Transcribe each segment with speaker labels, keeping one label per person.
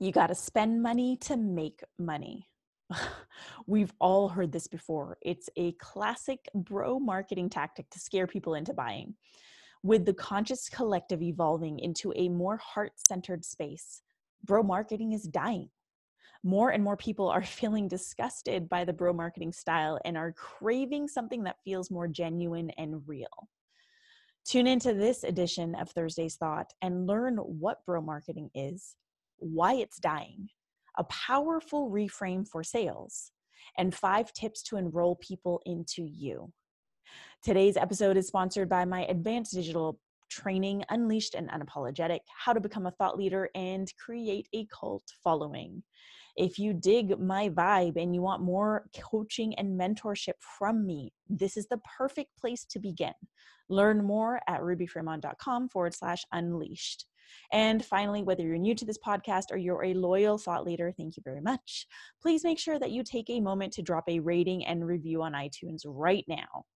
Speaker 1: You got to spend money to make money. We've all heard this before. It's a classic bro marketing tactic to scare people into buying. With the conscious collective evolving into a more heart-centered space, bro marketing is dying. More and more people are feeling disgusted by the bro marketing style and are craving something that feels more genuine and real. Tune into this edition of Thursday's Thought and learn what bro marketing is, why it's dying, a powerful reframe for sales, and 5 tips to enroll people into you. Today's episode is sponsored by my advanced digital training, Unleashed and Unapologetic, How to Become a Thought Leader and Create a Cult Following. If you dig my vibe and you want more coaching and mentorship from me, this is the perfect place to begin. Learn more at rubyfremont.com/unleashed. And finally, whether you're new to this podcast or you're a loyal thought leader, thank you very much. Please make sure that you take a moment to drop a rating and review on iTunes right now.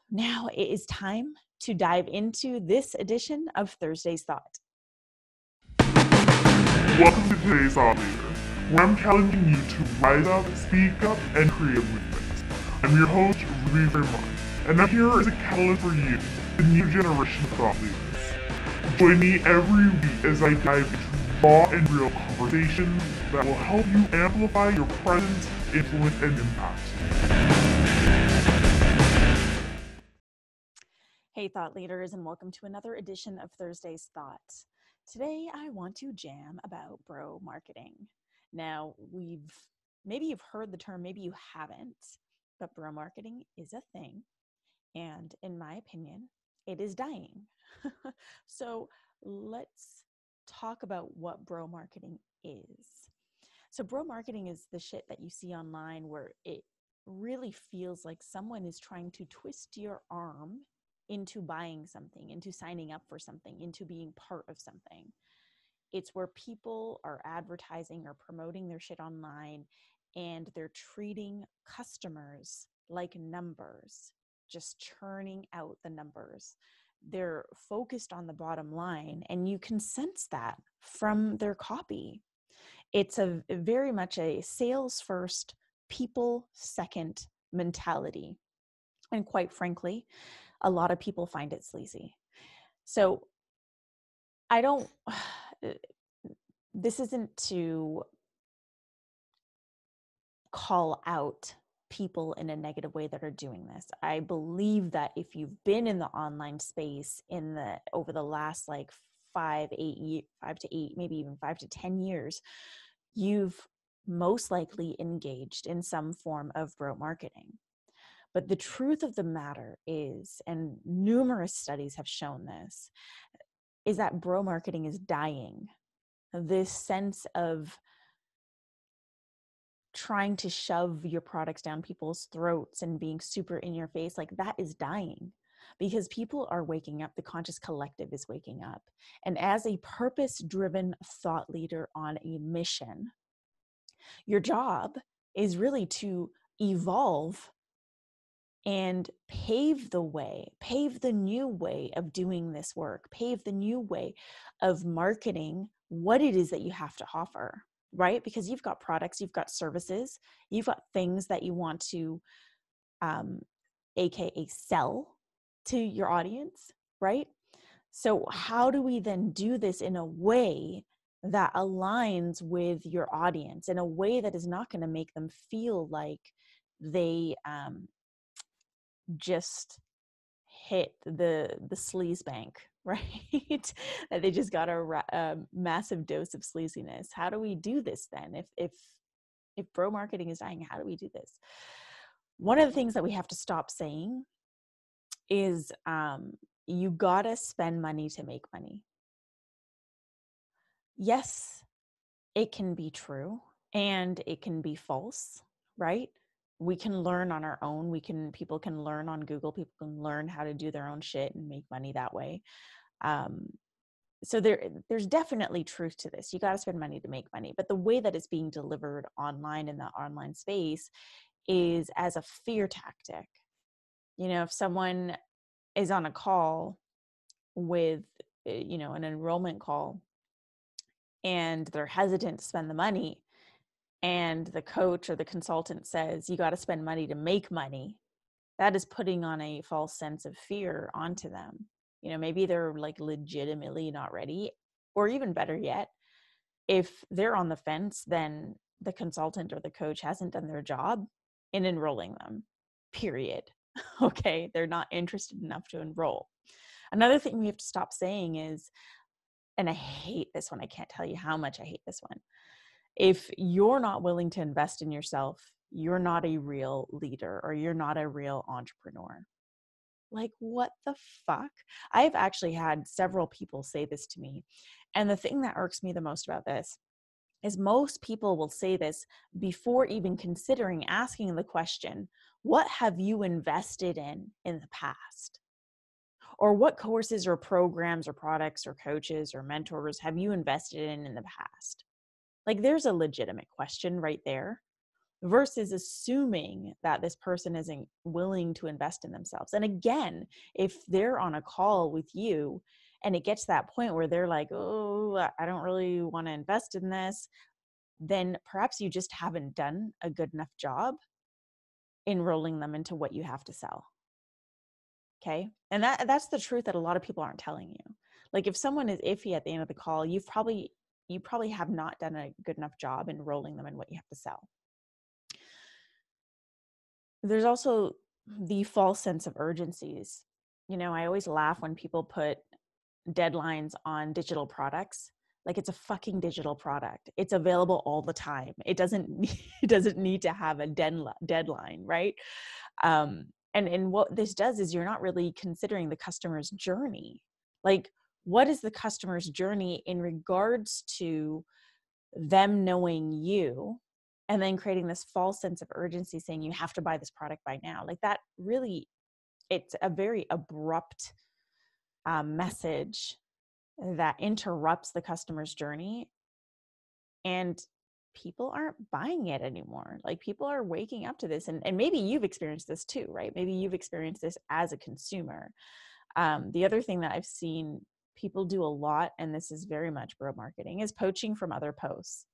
Speaker 1: Now it is time to dive into this edition of Thursday's Thought.
Speaker 2: Welcome to today's Thought Leader, where I'm challenging you to rise up, speak up, and create a movement. I'm your host, Ruby Fremont, and I'm here as a catalyst for you, the new generation of thought leaders. Join me every week as I dive into raw and real conversations that will help you amplify your presence, influence, and impact.
Speaker 1: Hey, thought leaders, and welcome to another edition of Thursday's Thought. Today, I want to jam about bro marketing. Now, maybe you've heard the term, maybe you haven't, but bro marketing is a thing. And in my opinion, it is dying. So let's talk about what bro marketing is. So bro marketing is the shit that you see online where it really feels like someone is trying to twist your arm into buying something, into signing up for something, into being part of something. It's where people are advertising or promoting their shit online and they're treating customers like numbers, just churning out the numbers. They're focused on the bottom line, and you can sense that from their copy. It's very much a sales first, people second mentality. And quite frankly, a lot of people find it sleazy. So this isn't to call out people in a negative way that are doing this. I believe that if you've been in the online space over the last like 5 to 8, maybe even 5 to 10 years, you've most likely engaged in some form of bro marketing. But the truth of the matter is, and numerous studies have shown this, is that bro marketing is dying. This sense of trying to shove your products down people's throats and being super in your face, like that is dying because people are waking up. The conscious collective is waking up. And as a purpose-driven thought leader on a mission, your job is really to evolve and pave the new way of doing this work, pave the new way of marketing what it is that you have to offer, right? Because you've got products, you've got services, you've got things that you want to, AKA sell to your audience, right? So how do we then do this in a way that aligns with your audience, in a way that is not going to make them feel like they, just hit the sleaze bank, right? That they just got a massive dose of sleaziness. How do we do this then? If bro marketing is dying, how do we do this? One of the things that we have to stop saying is you gotta spend money to make money. Yes, it can be true and it can be false, right? We can learn on our own. People can learn on Google. People can learn how to do their own shit and make money that way. So there's definitely truth to this. You got to spend money to make money. But the way that it's being delivered online in the online space is as a fear tactic. You know, if someone is on a call with, an enrollment call, and they're hesitant to spend the money, and the coach or the consultant says, you got to spend money to make money, that is putting on a false sense of fear onto them. You know, maybe they're like legitimately not ready, or even better yet, if they're on the fence, then the consultant or the coach hasn't done their job in enrolling them, period. Okay, they're not interested enough to enroll. Another thing we have to stop saying is, and I hate this one, I can't tell you how much I hate this one. If you're not willing to invest in yourself, you're not a real leader, or you're not a real entrepreneur. Like, what the fuck? I've actually had several people say this to me. And the thing that irks me the most about this is most people will say this before even considering asking the question, what have you invested in the past? Or what courses or programs or products or coaches or mentors have you invested in the past? Like, there's a legitimate question right there, versus assuming that this person isn't willing to invest in themselves. And again, if they're on a call with you and it gets to that point where they're like, oh, I don't really want to invest in this, then perhaps you just haven't done a good enough job enrolling them into what you have to sell. Okay. And that's the truth that a lot of people aren't telling you. Like, if someone is iffy at the end of the call, you probably have not done a good enough job enrolling them in what you have to sell. There's also the false sense of urgencies. You know, I always laugh when people put deadlines on digital products. Like, it's a fucking digital product. It's available all the time. It doesn't need to have a deadline, right? And what this does is you're not really considering the customer's journey. Like, what is the customer's journey in regards to them knowing you, and then creating this false sense of urgency saying you have to buy this product by now? Like, that really, it's a very abrupt message that interrupts the customer's journey, and people aren't buying it anymore. Like, people are waking up to this, and maybe you've experienced this too, right? Maybe you've experienced this as a consumer. The other thing that I've seen people do a lot, and this is very much bro marketing, is poaching from other posts.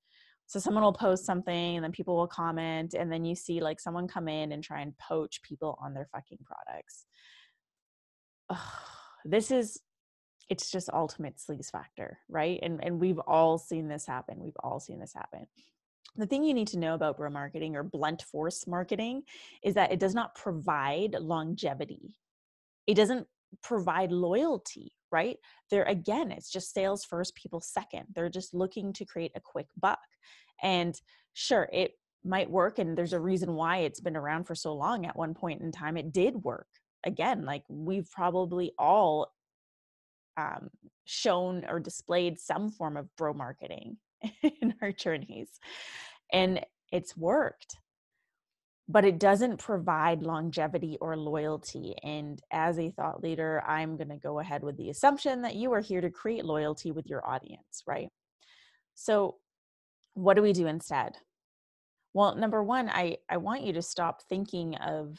Speaker 1: So someone will post something and then people will comment, and then you see like someone come in and try and poach people on their fucking products. Ugh, it's just ultimate sleaze factor, right? And we've all seen this happen. We've all seen this happen. The thing you need to know about bro marketing or blunt force marketing is that it does not provide longevity. It doesn't provide loyalty, right? There again, it's just sales first, people second. They're just looking to create a quick buck. And sure, it might work, and there's a reason why it's been around for so long. At one point in time, it did work. Again, like, we've probably all shown or displayed some form of bro marketing in our journeys, and it's worked, but it doesn't provide longevity or loyalty. And as a thought leader, I'm going to go ahead with the assumption that you are here to create loyalty with your audience, right? So what do we do instead? Well, number one, I want you to stop thinking of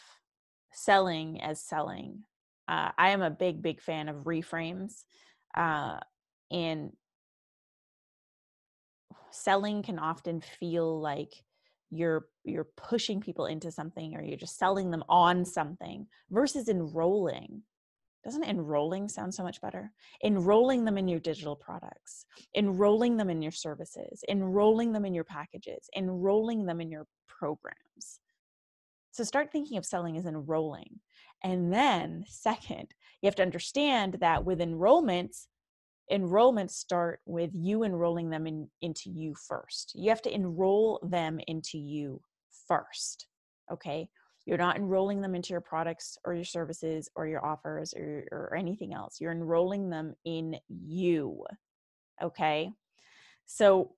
Speaker 1: selling as selling. I am a big fan of reframes. And selling can often feel like you're pushing people into something, or you're just selling them on something, versus enrolling. Doesn't enrolling sound so much better? Enrolling them in your digital products, enrolling them in your services, enrolling them in your packages, enrolling them in your programs. So start thinking of selling as enrolling. And then second, you have to understand that with enrollments start with you enrolling them into you first. You have to enroll them into you first, okay? You're not enrolling them into your products or your services or your offers or anything else. You're enrolling them in you, okay? So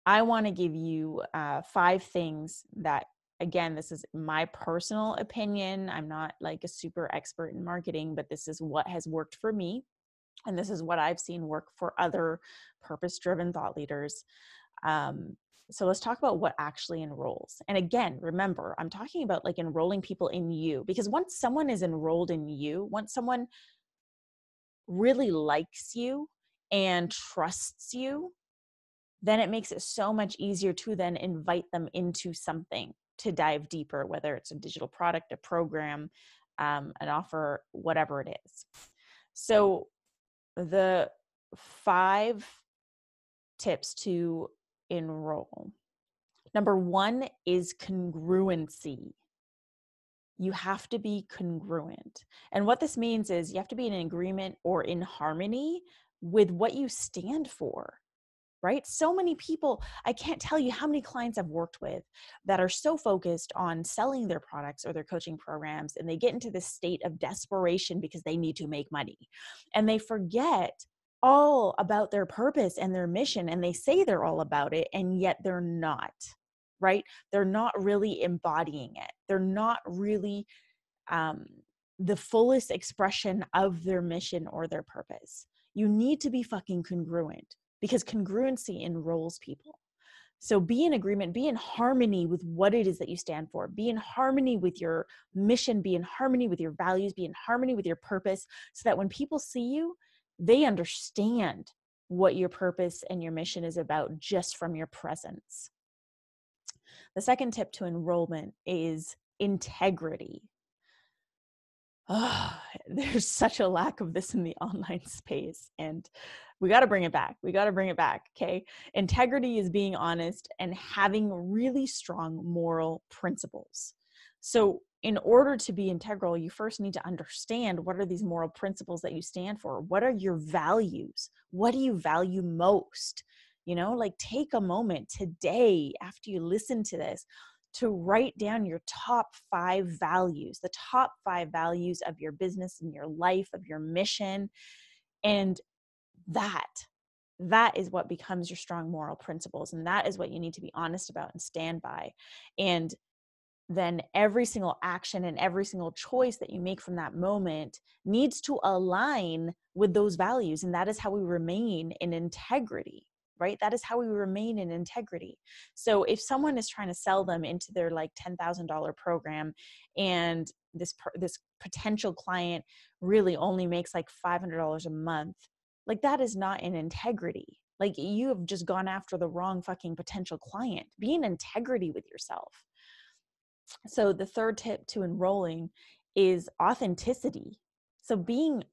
Speaker 1: I want to give you 5 things that, again, this is my personal opinion. I'm not like a super expert in marketing, but this is what has worked for me. And this is what I've seen work for other purpose-driven thought leaders. So let's talk about what actually enrolls. And again, remember, I'm talking about like enrolling people in you, because once someone is enrolled in you, once someone really likes you and trusts you, then it makes it so much easier to then invite them into something to dive deeper, whether it's a digital product, a program, an offer, whatever it is. So the 5 tips to enroll. Number 1 is congruency. You have to be congruent. And what this means is you have to be in agreement or in harmony with what you stand for, right? So many people, I can't tell you how many clients I've worked with that are so focused on selling their products or their coaching programs, and they get into this state of desperation because they need to make money. And they forget all about their purpose and their mission, and they say they're all about it, and yet they're not, right? They're not really embodying it. They're not really the fullest expression of their mission or their purpose. You need to be fucking congruent, because congruency enrolls people. So be in agreement, be in harmony with what it is that you stand for, be in harmony with your mission, be in harmony with your values, be in harmony with your purpose, so that when people see you, they understand what your purpose and your mission is about just from your presence. The second tip to enrollment is integrity. Oh, there's such a lack of this in the online space, and we got to bring it back. We got to bring it back. Okay. Integrity is being honest and having really strong moral principles. So in order to be integral, you first need to understand, what are these moral principles that you stand for? What are your values? What do you value most? Like, take a moment today after you listen to this to write down your top 5 values, the top 5 values of your business and your life, of your mission. And that is what becomes your strong moral principles. And that is what you need to be honest about and stand by. And then every single action and every single choice that you make from that moment needs to align with those values. And that is how we remain in integrity, right? That is how we remain in integrity. So if someone is trying to sell them into their like $10,000 program, and this potential client really only makes like $500 a month, like, that is not in integrity. Like, you have just gone after the wrong fucking potential client. Be in integrity with yourself. So the third tip to enrolling is authenticity. So being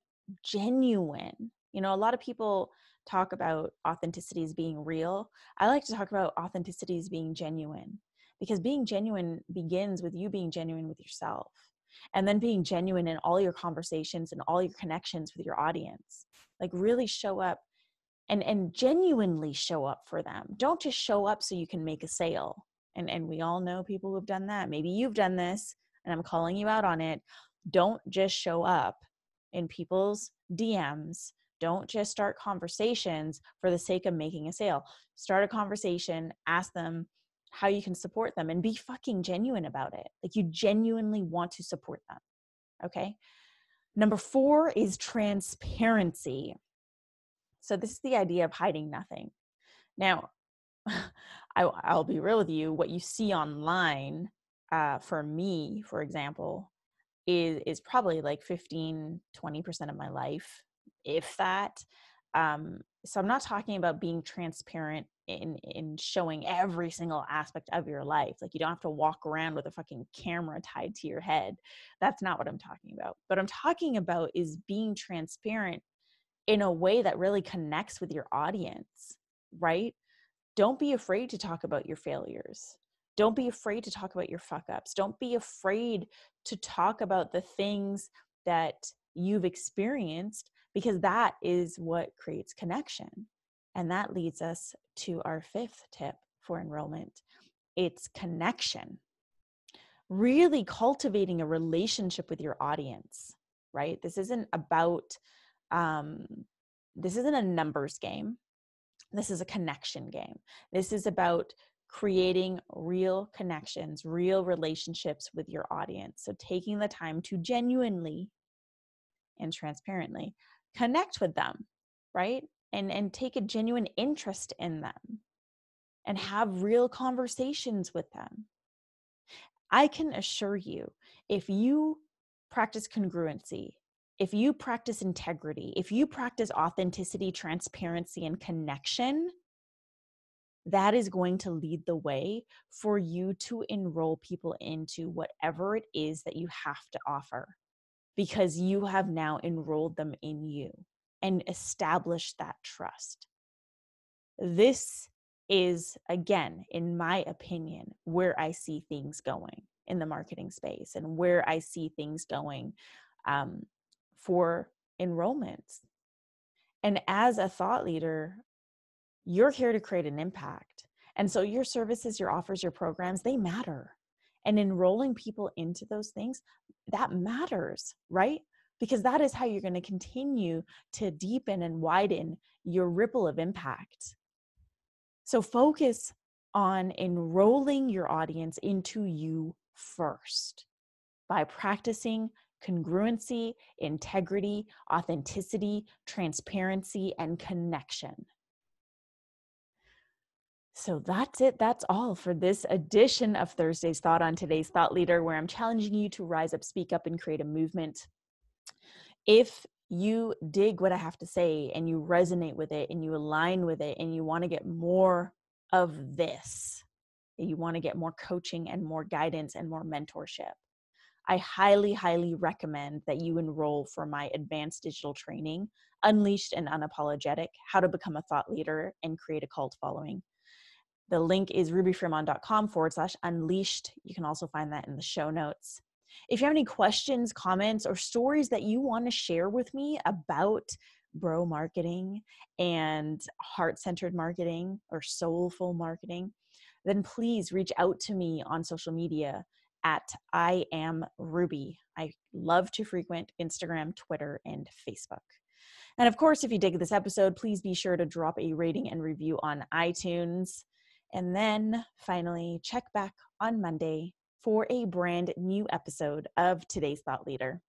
Speaker 1: genuine. A lot of people talk about authenticity as being real. I like to talk about authenticity as being genuine, because being genuine begins with you being genuine with yourself, and then being genuine in all your conversations and all your connections with your audience. Like, really show up and genuinely show up for them. Don't just show up so you can make a sale. And we all know people who've done that. Maybe you've done this, and I'm calling you out on it. Don't just show up in people's DMs. Don't just start conversations for the sake of making a sale. Start a conversation, ask them how you can support them, and be fucking genuine about it. Like, you genuinely want to support them. Okay. Number 4 is transparency. So this is the idea of hiding nothing. Now, I'll be real with you. What you see online, for me, for example, is probably like 15-20% of my life, if that. So I'm not talking about being transparent in showing every single aspect of your life. Like, you don't have to walk around with a fucking camera tied to your head. That's not what I'm talking about. What I'm talking about is being transparent in a way that really connects with your audience, right? Don't be afraid to talk about your failures. Don't be afraid to talk about your fuck ups. Don't be afraid to talk about the things that you've experienced, because that is what creates connection. And that leads us to our 5th tip for enrollment. It's connection. Really cultivating a relationship with your audience, right? This isn't about, this isn't a numbers game. This is a connection game. This is about creating real connections, real relationships with your audience. So taking the time to genuinely and transparently connect with them, right? And take a genuine interest in them and have real conversations with them. I can assure you, if you practice congruency, if you practice integrity, if you practice authenticity, transparency, and connection, that is going to lead the way for you to enroll people into whatever it is that you have to offer, because you have now enrolled them in you and established that trust. This is, again, in my opinion, where I see things going in the marketing space and where I see things going for enrollments. And as a thought leader, you're here to create an impact. And so your services, your offers, your programs, they matter. And enrolling people into those things, that matters, right? Because that is how you're going to continue to deepen and widen your ripple of impact. So focus on enrolling your audience into you first by practicing congruency, integrity, authenticity, transparency, and connection. So that's it. That's all for this edition of Thursday's Thought on Today's Thought Leader, where I'm challenging you to rise up, speak up, and create a movement. If you dig what I have to say and you resonate with it and you align with it and you want to get more of this, you want to get more coaching and more guidance and more mentorship, I highly, highly recommend that you enroll for my advanced digital training, Unleashed and Unapologetic: How to Become a Thought Leader and Create a Cult Following. The link is rubyfremont.com/unleashed. You can also find that in the show notes. If you have any questions, comments, or stories that you want to share with me about bro marketing and heart-centered marketing or soulful marketing, then please reach out to me on social media at I am Ruby. I love to frequent Instagram, Twitter, and Facebook. And of course, if you dig this episode, please be sure to drop a rating and review on iTunes. And then finally, check back on Monday for a brand new episode of Today's Thought Leader.